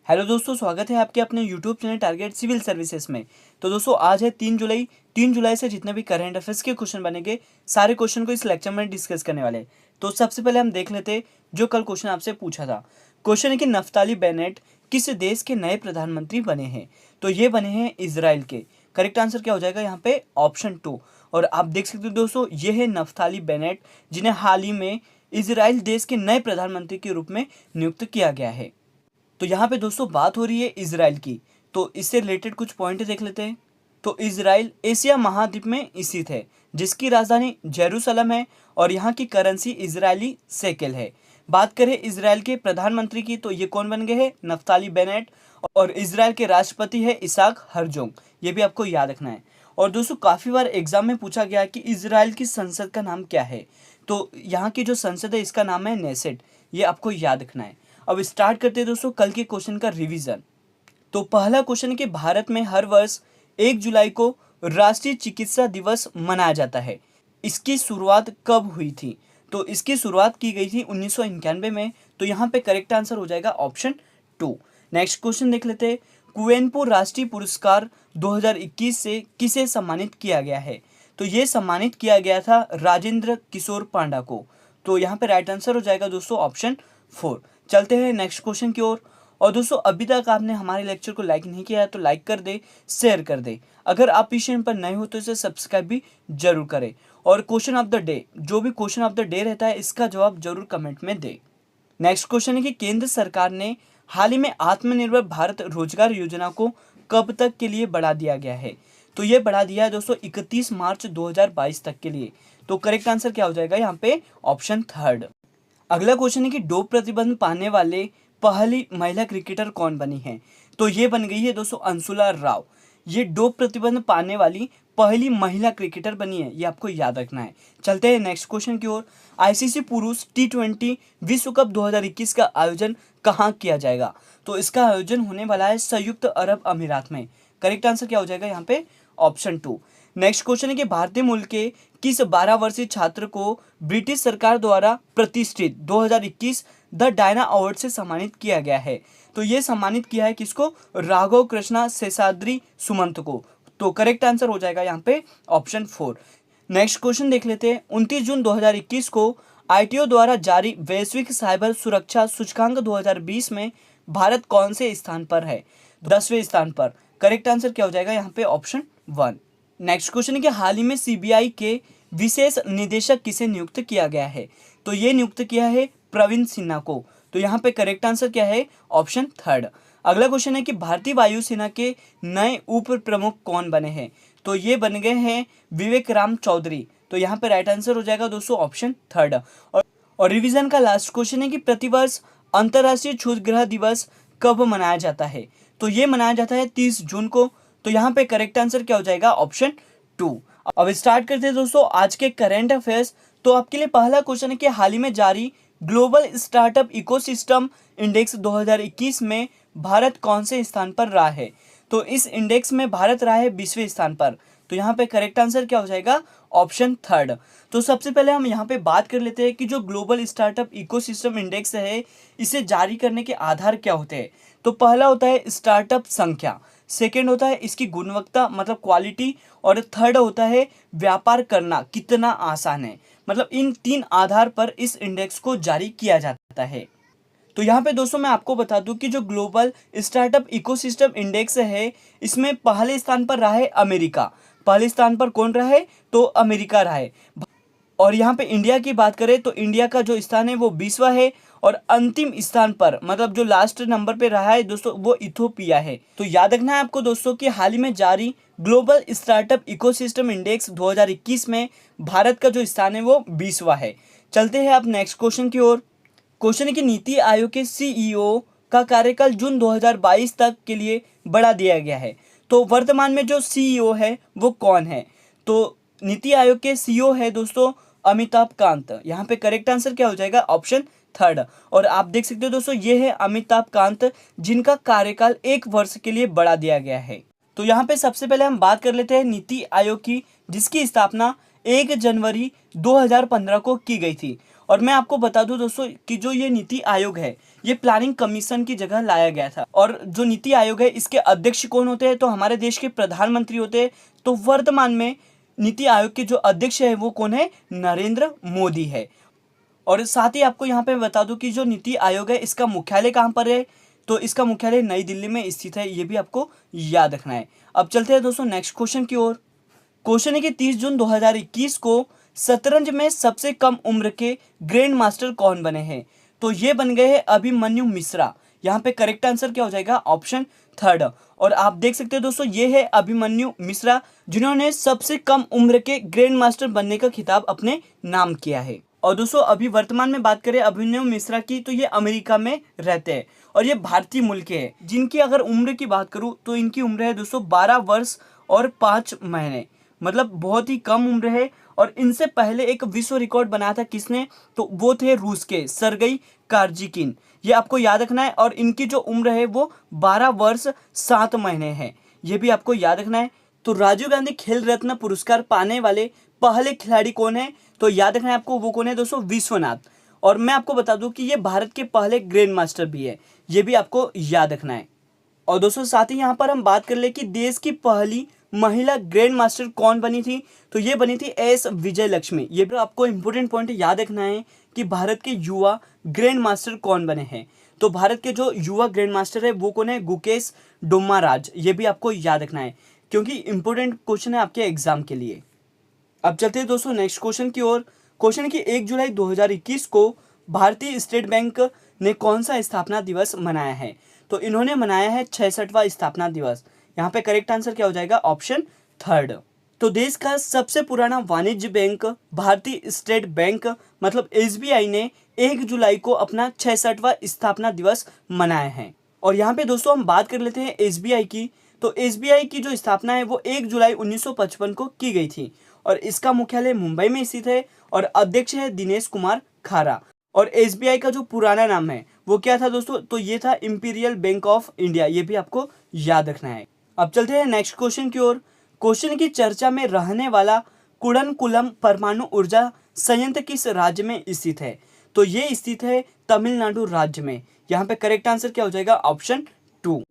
Hello दोस्तों, स्वागत है आपके अपने YouTube channel Target Civil Services में। तो दोस्तों आज है 3 जुलाई। 3 जुलाई से जितने भी करंट अफेयर्स के क्वेश्चन बनेंगे सारे क्वेश्चन को इस लेक्चर में डिस्कस करने वाले हैं। तो सबसे पहले हम देख लेते हैं जो कल क्वेश्चन आपसे पूछा था। क्वेश्चन है कि नफ्ताली बेनेट किस देश के नए प्रधानमंत्री बने हैं। तो ये बने हैं इजराइल के। करेक्ट आंसर क्या हो जाएगा यहाँ पे? ऑप्शन 2। और आप देख सकते हो दोस्तों, ये है नफ्ताली बेनेट जिन्हें हाल ही में इजराइल देश के नए प्रधानमंत्री के रूप में नियुक्त किया गया है। तो यहाँ पे दोस्तों बात हो रही है इजराइल की, तो इससे रिलेटेड कुछ पॉइंट देख लेते हैं। तो इजराइल एशिया महाद्वीप में स्थित है, जिसकी राजधानी जेरूसलम है और यहाँ की करेंसी इजरायली शेकेल है। बात करें इजराइल के प्रधानमंत्री की, तो ये कौन बन गए हैं? Naftali Bennett. और इजराइल के राष्ट्रपति है इसाक हरजोग। ये भी आपको याद रखना है। और दोस्तों काफ़ी बार एग्जाम में पूछा गया कि इजराइल की संसद का नाम क्या है। तो यहाँ की जो संसद है इसका नाम है नेसेट। ये आपको याद रखना है। अब स्टार्ट करते हैं दोस्तों कल के क्वेश्चन का रिवीजन। तो पहला क्वेश्चन है कि भारत में हर वर्ष 1 जुलाई को राष्ट्रीय चिकित्सा दिवस मनाया जाता है। इसकी शुरुआत कब हुई थी? तो इसकी शुरुआत की गई थी 1991 में। तो यहाँ पे करेक्ट आंसर हो जाएगा ऑप्शन 2। नेक्स्ट क्वेश्चन देख लेते हैं। कुवेंपू राष्ट्रीय पुरस्कार 2021 से किसे सम्मानित किया गया है? तो ये सम्मानित किया गया था राजेंद्र किशोर पांडा को। तो यहाँ पे राइट आंसर हो जाएगा दोस्तों ऑप्शन 4। चलते हैं नेक्स्ट क्वेश्चन की ओर। और दोस्तों अभी तक आपने हमारे लेक्चर को लाइक नहीं किया है तो लाइक कर दे, शेयर कर दे। अगर आप इस चैनल पर नए हो तो इसे सब्सक्राइब भी जरूर करें। और क्वेश्चन ऑफ द डे, जो भी क्वेश्चन ऑफ द डे रहता है इसका जवाब जरूर कमेंट में दे। नेक्स्ट क्वेश्चन है कि केंद्र सरकार ने हाल ही में आत्मनिर्भर भारत रोजगार योजना को कब तक के लिए बढ़ा दिया गया है? तो ये बढ़ा दिया है दोस्तों 31 मार्च 2022 तक के लिए। तो करेक्ट आंसर क्या हो जाएगा यहाँ पे? ऑप्शन 3। अगला क्वेश्चन है कि डोप प्रतिबंध पाने वाले पहली महिला क्रिकेटर कौन बनी है? तो ये बन गई है दोस्तों अंशुला राव। ये डोप प्रतिबंध पाने वाली पहली महिला क्रिकेटर बनी है, ये आपको याद रखना है। चलते हैं नेक्स्ट क्वेश्चन की ओर। आईसीसी पुरुष T20 विश्व कप 2021 का आयोजन कहाँ किया जाएगा? तो इसका आयोजन होने वाला है संयुक्त अरब अमीरात में। करेक्ट आंसर क्या हो जाएगा यहाँ पे? ऑप्शन 2। नेक्स्ट क्वेश्चन है कि भारतीय मूल के किस 12 वर्षीय छात्र को ब्रिटिश सरकार द्वारा प्रतिष्ठित 2021 द डायना अवार्ड से सम्मानित किया गया है? तो ये सम्मानित किया है किसको? राघव कृष्णा शेषाद्री सुमंत को। तो करेक्ट आंसर हो जाएगा यहाँ पे ऑप्शन 4। नेक्स्ट क्वेश्चन देख लेते हैं। 29 जून 2021 को ITO द्वारा जारी वैश्विक साइबर सुरक्षा सूचकांक 2020 में भारत कौन से स्थान पर है? 10वें स्थान पर। करेक्ट आंसर क्या हो जाएगा यहाँ पे? ऑप्शन 1। नेक्स्ट क्वेश्चन है कि हाल ही में CBI के विशेष निदेशक किसे नियुक्त किया गया है? तो ये नियुक्त किया है प्रवीण सिन्हा को। तो यहाँ पे करेक्ट आंसर क्या है? ऑप्शन 3। अगला क्वेश्चन है कि भारतीय वायुसेना के नए उप प्रमुख कौन बने हैं? तो ये बन गए हैं विवेक राम चौधरी। तो यहाँ पे राइट आंसर हो जाएगा दोस्तों ऑप्शन 3। और रिवीजन का लास्ट क्वेश्चन है कि प्रतिवर्ष अंतर्राष्ट्रीय क्षुद्र ग्रह दिवस कब मनाया जाता है? तो ये मनाया जाता है 30 जून को। तो यहाँ पे करेक्ट आंसर क्या हो जाएगा? ऑप्शन 2। अब स्टार्ट करते हैं दोस्तों आज के करंट अफेयर्स। तो आपके लिए पहला क्वेश्चन है कि हाल ही में जारी ग्लोबल स्टार्टअप इकोसिस्टम इंडेक्स 2021 में भारत कौन से स्थान पर रहा है? तो इस इंडेक्स में भारत रहा है 20वें स्थान पर। तो यहाँ पे करेक्ट आंसर क्या हो जाएगा? ऑप्शन 3। तो सबसे पहले हम यहाँ पे बात कर लेते हैं कि जो ग्लोबल स्टार्टअप इकोसिस्टम इंडेक्स है इसे जारी करने के आधार क्या होते हैं। तो पहला होता है स्टार्टअप संख्या, सेकेंड होता है इसकी गुणवत्ता मतलब क्वालिटी, और थर्ड होता है व्यापार करना कितना आसान है। मतलब इन 3 आधार पर इस इंडेक्स को जारी किया जाता है। तो यहाँ पे दोस्तों मैं आपको बता दूं कि जो ग्लोबल स्टार्टअप इकोसिस्टम इंडेक्स है इसमें पहले स्थान पर रहा है अमेरिका। पहले स्थान पर कौन रहा है? तो अमेरिका रहा है। और यहाँ पे इंडिया की बात करें तो इंडिया का जो स्थान है वो 20वां है। और अंतिम स्थान पर मतलब जो लास्ट नंबर पे रहा है दोस्तों वो इथोपिया है। तो याद रखना है आपको दोस्तों कि हाल ही में जारी ग्लोबल स्टार्टअप इकोसिस्टम इंडेक्स 2021 में भारत का जो स्थान है वो 20वां है। चलते हैं अब नेक्स्ट क्वेश्चन की ओर। क्वेश्चन है कि नीति आयोग के CEO का कार्यकाल जून 2022 तक के लिए बढ़ा दिया गया है। तो वर्तमान में जो CEO है वो कौन है? तो नीति आयोग के CEO है दोस्तों अमिताभ कांत। यहाँ पे करेक्ट आंसर क्या हो जाएगा? ऑप्शन 3। और आप देख सकते हो दोस्तों ये है अमिताभ कांत जिनका कार्यकाल 1 वर्ष के लिए बढ़ा दिया गया है। तो यहाँ पे सबसे पहले हम बात कर लेते हैं नीति आयोग की, जिसकी स्थापना 1 जनवरी 2015 को की गई थी। और मैं आपको बता दूं दोस्तों कि जो ये नीति आयोग है ये प्लानिंग कमीशन की जगह लाया गया था। और जो नीति आयोग है इसके अध्यक्ष कौन होते हैं, तो हमारे देश के प्रधानमंत्री होते हैं। तो वर्तमान में नीति आयोग के जो अध्यक्ष है वो कौन है, नरेंद्र मोदी है। और साथ ही आपको यहाँ पे बता दूं कि जो नीति आयोग है इसका मुख्यालय कहाँ पर है, तो इसका मुख्यालय नई दिल्ली में स्थित है, ये भी आपको याद रखना है। अब चलते हैं दोस्तों नेक्स्ट क्वेश्चन की ओर। क्वेश्चन है कि 30 जून 2021 को शतरंज में सबसे कम उम्र के ग्रैंड मास्टर कौन बने हैं, तो ये बन गए हैं अभिमन्यु मिश्रा। यहाँ पे करेक्ट आंसर क्या हो जाएगा, ऑप्शन थर्ड। और आप देख सकते हो दोस्तों ये है अभिमन्यु मिश्रा जिन्होंने सबसे कम उम्र के ग्रैंड मास्टर बनने का खिताब अपने नाम किया है। और दोस्तों अभी वर्तमान में बात करें अभिमन्यु मिश्रा की, तो ये अमेरिका में रहते हैं और ये भारतीय मूल के हैं। जिनकी अगर उम्र की बात करूं तो इनकी उम्र है दोस्तों 12 वर्ष और 5 महीने, मतलब बहुत ही कम उम्र है। और इनसे पहले एक विश्व रिकॉर्ड बनाया था किसने, तो वो थे रूस के सर्गेई कार्जिकिन, ये आपको याद रखना है। और इनकी जो उम्र है वो 12 वर्ष 7 महीने है, ये भी आपको याद रखना है। तो राजीव गांधी खेल रत्न पुरस्कार पाने वाले पहले खिलाड़ी कौन है, तो याद रखना है आपको वो कौन है दोस्तों, विश्वनाथ। और मैं आपको बता दूं कि ये भारत के पहले ग्रैंड मास्टर भी है, ये भी आपको याद रखना है। और दोस्तों साथ ही यहाँ पर हम बात कर ले कि देश की पहली महिला ग्रैंड मास्टर कौन बनी थी, तो ये बनी थी एस विजय लक्ष्मी। ये भी आपको इंपॉर्टेंट पॉइंट याद रखना है कि भारत के युवा ग्रैंड मास्टर कौन बने हैं। तो भारत के जो युवा ग्रैंड मास्टर है वो कौन है, गुकेश डोमाराज, ये भी आपको याद रखना है क्योंकि इंपॉर्टेंट क्वेश्चन है आपके एग्जाम के लिए। अब चलते हैं दोस्तों नेक्स्ट क्वेश्चन की ओर। क्वेश्चन की 1 जुलाई 2021 को भारतीय स्टेट बैंक ने कौन सा स्थापना दिवस मनाया है, तो इन्होंने मनाया है 66वां स्थापना दिवस। यहाँ पे करेक्ट आंसर क्या हो जाएगा, ऑप्शन थर्ड। तो देश का सबसे पुराना वाणिज्य बैंक भारतीय स्टेट बैंक मतलब एसबीआई ने 1 जुलाई को अपना 66वां स्थापना दिवस मनाया है। और यहाँ पे दोस्तों हम बात कर लेते हैं एसबीआई की। तो एसबीआई की जो स्थापना है वो 1 जुलाई 1955 को की गई थी और इसका मुख्यालय मुंबई में स्थित है और अध्यक्ष है दिनेश कुमार खारा। और एसबीआई का जो पुराना नाम है वो क्या था दोस्तों, तो ये था इंपीरियल बैंक ऑफ इंडिया, ये भी आपको याद रखना है। अब चलते हैं नेक्स्ट क्वेश्चन की ओर। क्वेश्चन की चर्चा में रहने वाला कुडनकुलम परमाणु ऊर्जा संयंत्र किस राज्य में स्थित है, तो ये स्थित है तमिलनाडु राज्य में। यहाँ पे करेक्ट आंसर क्या हो जाएगा, ऑप्शन 2।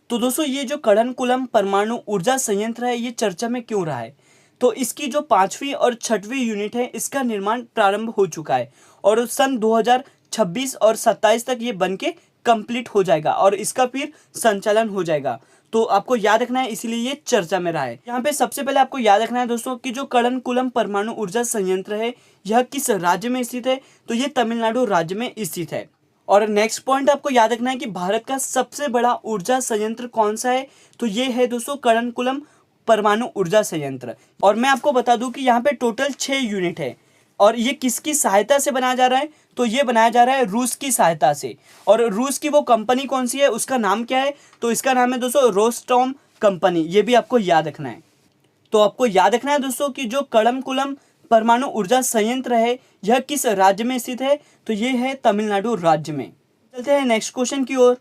तो दोस्तों ये जो कुडनकुलम परमाणु ऊर्जा संयंत्र है ये चर्चा में क्यों रहा है, तो इसकी जो 5वीं और 6वीं यूनिट है इसका निर्माण प्रारंभ हो चुका है और सन 2026 और 27 तक ये बनके कंप्लीट हो जाएगा और इसका फिर संचालन हो जाएगा। तो आपको याद रखना है, इसीलिए ये चर्चा में रहा है। यहाँ पे सबसे पहले आपको याद रखना है दोस्तों कि जो कुडनकुलम परमाणु ऊर्जा संयंत्र है यह किस राज्य में स्थित है, तो ये तमिलनाडु राज्य में स्थित है। और नेक्स्ट पॉइंट आपको याद रखना है कि भारत का सबसे बड़ा ऊर्जा संयंत्र कौन सा है, तो ये है दोस्तों कुडनकुलम परमाणु ऊर्जा संयंत्र। और मैं आपको बता दूं कि यहाँ पे टोटल 6 यूनिट है और ये किसकी सहायता से बनाया जा रहा है, तो ये बनाया जा रहा है रूस की सहायता से। और रूस की वो कंपनी कौन सी है, उसका नाम क्या है, तो इसका नाम है दोस्तों रोस्टॉम कंपनी, ये भी आपको याद रखना है। तो आपको याद रखना है दोस्तों कि जो कुडनकुलम परमाणु ऊर्जा संयंत्र है यह किस राज्य में स्थित है, तो ये है तमिलनाडु राज्य में। चलते हैं नेक्स्ट क्वेश्चन की ओर।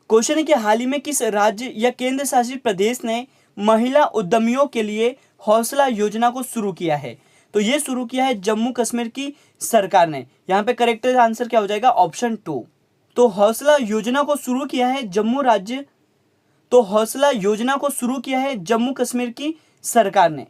क्वेश्चन है कि हाल ही में किस राज्य या केंद्र शासित प्रदेश ने महिला उद्यमियों के लिए हौसला योजना को शुरू किया है, तो ये शुरू किया है जम्मू कश्मीर की सरकार ने। यहाँ पे करेक्ट आंसर क्या हो जाएगा, ऑप्शन 2। तो हौसला योजना को शुरू किया है जम्मू कश्मीर की सरकार ने।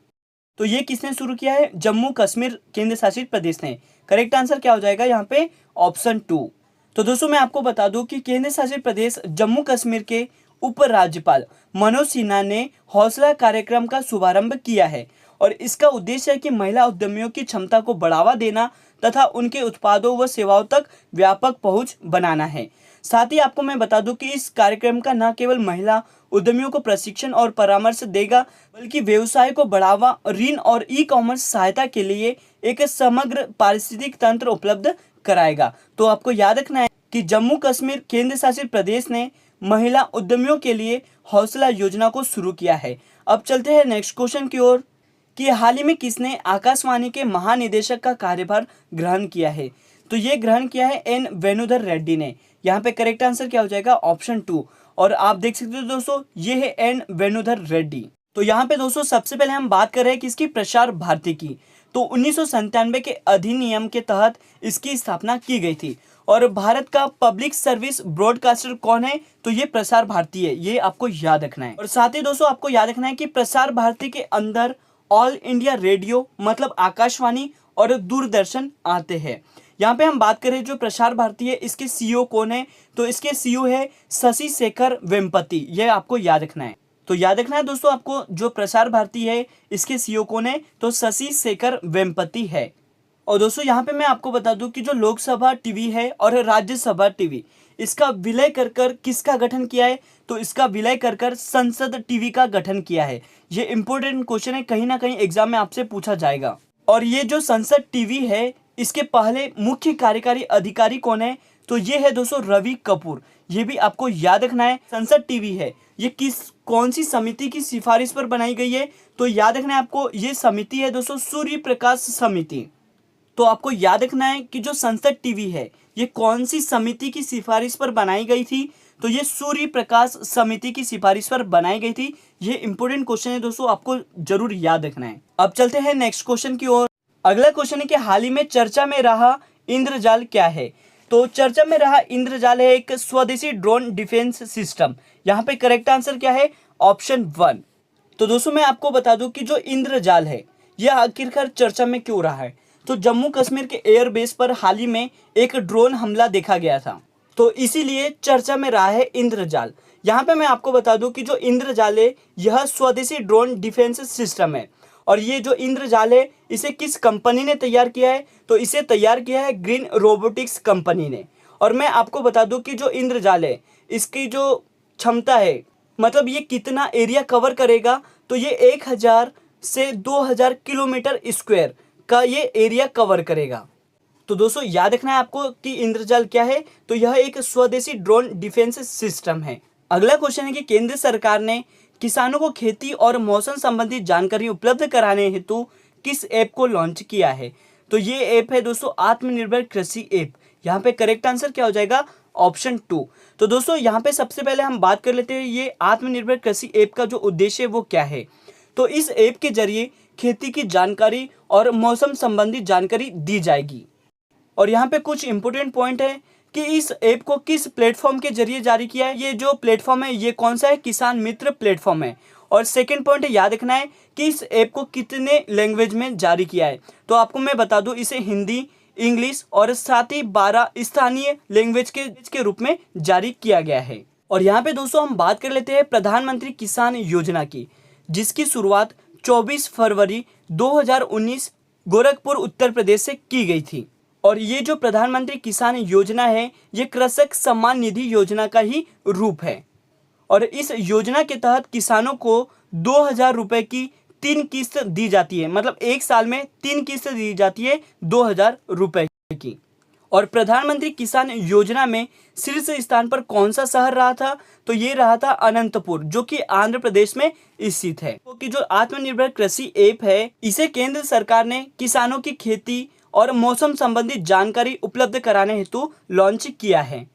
तो ये किसने शुरू किया है, जम्मू कश्मीर केंद्र शासित प्रदेश ने। करेक्ट आंसर क्या हो जाएगा यहाँ पे, ऑप्शन 2। तो दोस्तों मैं आपको बता दूं कि केंद्र शासित प्रदेश जम्मू कश्मीर के उपराज्यपाल मनोज सिन्हा ने हौसला कार्यक्रम का शुभारंभ किया है और इसका उद्देश्य है कि महिला उद्यमियों की क्षमता को बढ़ावा देना तथा उनके उत्पादों व सेवाओं तक व्यापक पहुंच बनाना है। साथ ही आपको मैं बता दूं कि इस कार्यक्रम का न केवल महिला उद्यमियों को प्रशिक्षण और परामर्श देगा बल्कि व्यवसाय को बढ़ावा, ऋण और ई-कॉमर्स सहायता के लिए एक समग्र पारिस्थितिक तंत्र उपलब्ध कराएगा। तो आपको याद रखना है कि जम्मू कश्मीर केंद्र शासित प्रदेश ने महिला उद्यमियों के लिए हौसला योजना को शुरू किया है। अब चलते हैं नेक्स्ट क्वेश्चन की ओर कि हाल ही में किसने आकाशवाणी के महानिदेशक का कार्यभार ग्रहण किया है, तो ये ग्रहण किया है एन वेणुधर रेड्डी ने। यहाँ पे करेक्ट आंसर क्या हो जाएगा, ऑप्शन 2। और आप देख सकते हो दोस्तों ये है एन वेणुधर रेड्डी। तो यहाँ पे दोस्तों सबसे पहले हम बात कर रहे हैं किसकी, प्रसार भारती की। तो 1997 के अधिनियम के तहत इसकी स्थापना की गई थी। और भारत का पब्लिक सर्विस ब्रॉडकास्टर कौन है? तो ये प्रसार भारती है, ये आपको याद रखना है। और साथ ही दोस्तों आपको याद रखना है कि प्रसार भारती के अंदर ऑल इंडिया रेडियो मतलब आकाशवाणी और दूरदर्शन आते हैं। यहाँ पे हम बात करें जो प्रसार भारती है, इसके सीईओ कौन है? तो इसके सीईओ है शशि शेखर वेम्पति, ये आपको याद रखना है। तो याद रखना है दोस्तों आपको, जो प्रसार भारती है इसके सीईओ कौन है? तो शशि शेखर वेम्पति है। और दोस्तों यहाँ पे मैं आपको बता दूं कि जो लोकसभा टीवी है और राज्यसभा टीवी, इसका विलय कर कर किसका गठन किया है? तो इसका विलय कर कर संसद टीवी का गठन किया है। ये इंपॉर्टेंट क्वेश्चन है, कहीं ना कहीं एग्जाम में आपसे पूछा जाएगा। और ये जो संसद टीवी है, इसके पहले मुख्य कार्यकारी अधिकारी कौन है? तो ये है दोस्तों रवि कपूर, ये भी आपको याद रखना है। संसद टीवी है, ये कौन सी समिति की सिफारिश पर बनाई गई है? तो याद रखना है आपको, ये समिति है दोस्तों सूर्य प्रकाश समिति। तो आपको याद रखना है कि जो संसद टीवी है ये कौन सी समिति की सिफारिश पर बनाई गई थी? तो ये सूर्य प्रकाश समिति की सिफारिश पर बनाई गई थी। ये इंपॉर्टेंट क्वेश्चन है दोस्तों, आपको जरूर याद रखना है। अब चलते हैं नेक्स्ट क्वेश्चन की ओर। अगला क्वेश्चन है कि हाल ही में चर्चा में रहा इंद्रजाल क्या है? तो चर्चा में रहा इंद्रजाल है एक स्वदेशी ड्रोन डिफेंस सिस्टम। यहाँ पे करेक्ट आंसर क्या है? ऑप्शन 1। तो दोस्तों मैं आपको बता दूं कि जो इंद्रजाल है यह आखिरकार चर्चा में क्यों रहा है? तो जम्मू कश्मीर के एयरबेस पर हाल ही में एक ड्रोन हमला देखा गया था, तो इसीलिए चर्चा में रहा है इंद्रजाल। यहाँ पे मैं आपको बता दूं कि जो इंद्रजाल है यह स्वदेशी ड्रोन डिफेंस सिस्टम है। और ये जो इंद्रजाल है इसे किस कंपनी ने तैयार किया है? तो इसे तैयार किया है ग्रीन रोबोटिक्स कंपनी ने। और मैं आपको बता दूं कि जो इंद्रजाल है इसकी जो क्षमता है, मतलब ये कितना एरिया कवर करेगा? तो ये 1000 से 2000 किलोमीटर स्क्वायर का ये एरिया कवर करेगा। तो दोस्तों याद रखना है आपको कि इंद्रजाल क्या है? तो यह एक स्वदेशी ड्रोन डिफेंस सिस्टम है। अगला क्वेश्चन है कि केंद्र सरकार ने किसानों को खेती और मौसम संबंधी जानकारी उपलब्ध कराने हेतु किस ऐप को लॉन्च किया है? तो ये ऐप है दोस्तों आत्मनिर्भर कृषि ऐप। यहाँ पे करेक्ट आंसर क्या हो जाएगा? ऑप्शन 2। तो दोस्तों यहाँ पे सबसे पहले हम बात कर लेते हैं ये आत्मनिर्भर कृषि ऐप का जो उद्देश्य है वो क्या है। तो इस ऐप के जरिए खेती की जानकारी और मौसम संबंधी जानकारी दी जाएगी। और यहाँ पे कुछ इंपोर्टेंट पॉइंट है कि इस ऐप को किस प्लेटफॉर्म के जरिए जारी किया है। ये जो प्लेटफॉर्म है ये कौन सा है? किसान मित्र प्लेटफॉर्म है। और सेकंड पॉइंट याद रखना है कि इस ऐप को कितने लैंग्वेज में जारी किया है। तो आपको मैं बता दूं इसे हिंदी, इंग्लिश और साथ ही 12 स्थानीय लैंग्वेज के रूप में जारी किया गया है। और यहाँ पे दोस्तों हम बात कर लेते हैं प्रधानमंत्री किसान योजना की, जिसकी शुरुआत 24 फरवरी 2019 गोरखपुर उत्तर प्रदेश से की गई थी। और ये जो प्रधानमंत्री किसान योजना है ये कृषक सम्मान निधि योजना का ही रूप है। और इस योजना के तहत किसानों को 2000 रुपये की 3 किस्त दी जाती है, मतलब एक साल में 3 किस्त दी जाती है 2000 रुपये की। और प्रधानमंत्री किसान योजना में शीर्ष स्थान पर कौन सा शहर रहा था? तो ये रहा था अनंतपुर, जो कि आंध्र प्रदेश में स्थित है। क्योंकि जो आत्मनिर्भर कृषि ऐप है इसे केंद्र सरकार ने किसानों की खेती और मौसम संबंधी जानकारी उपलब्ध कराने हेतु लॉन्च किया है।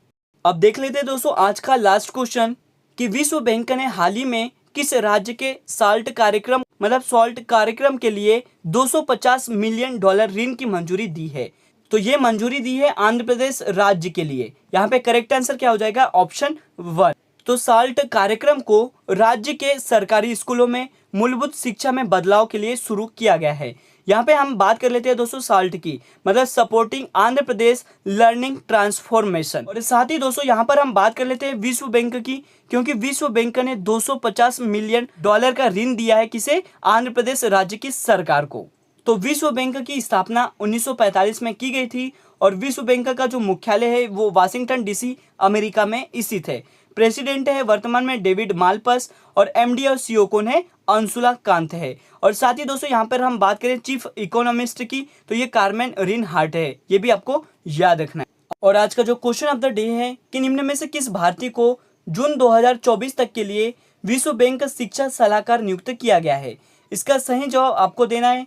अब देख लेते हैं दोस्तों आज का लास्ट क्वेश्चन कि विश्व बैंक ने हाल ही में किस राज्य के साल्ट कार्यक्रम के लिए $250 मिलियन ऋण की मंजूरी दी है? तो ये मंजूरी दी है आंध्र प्रदेश राज्य के लिए। यहाँ पे करेक्ट आंसर क्या हो जाएगा? ऑप्शन 1। तो साल्ट कार्यक्रम को राज्य के सरकारी स्कूलों में मूलभूत शिक्षा में बदलाव के लिए शुरू किया गया है। यहाँ पे हम बात कर लेते हैं दोस्तों साल्ट की, मतलब supporting Andhra Pradesh learning transformation. और साथ ही दोस्तों यहाँ पर हम बात कर लेते हैं विश्व बैंक की, क्योंकि विश्व बैंक ने $250 मिलियन का ऋण दिया है किसे? आंध्र प्रदेश राज्य की सरकार को। तो विश्व बैंक की स्थापना 1945 में की गई थी और विश्व बैंक का जो मुख्यालय है वो वाशिंगटन डीसी अमेरिका में स्थित है। प्रेसिडेंट है वर्तमान में डेविड मालपस और एमडी और सीईओ कौन है? अंशुला कांत है। और साथ ही दोस्तों यहाँ पर हम बात करें चीफ इकोनॉमिस्ट की, तो ये कार्मेन रिनहार्ट है, ये भी आपको याद रखना है। और आज का जो क्वेश्चन ऑफ द डे है कि निम्न में से किस भारतीय को जून 2024 तक के लिए विश्व बैंक का शिक्षा सलाहकार नियुक्त किया गया है? इसका सही जवाब आपको देना है।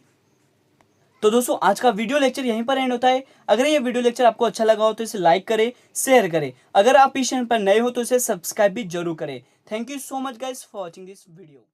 तो दोस्तों आज का वीडियो लेक्चर यहीं पर एंड होता है। अगर ये वीडियो लेक्चर आपको अच्छा लगा हो तो इसे लाइक करें, शेयर करें। अगर आप इस चैनल पर नए हो तो इसे सब्सक्राइब भी जरूर करें। Thank you so much guys for watching this video.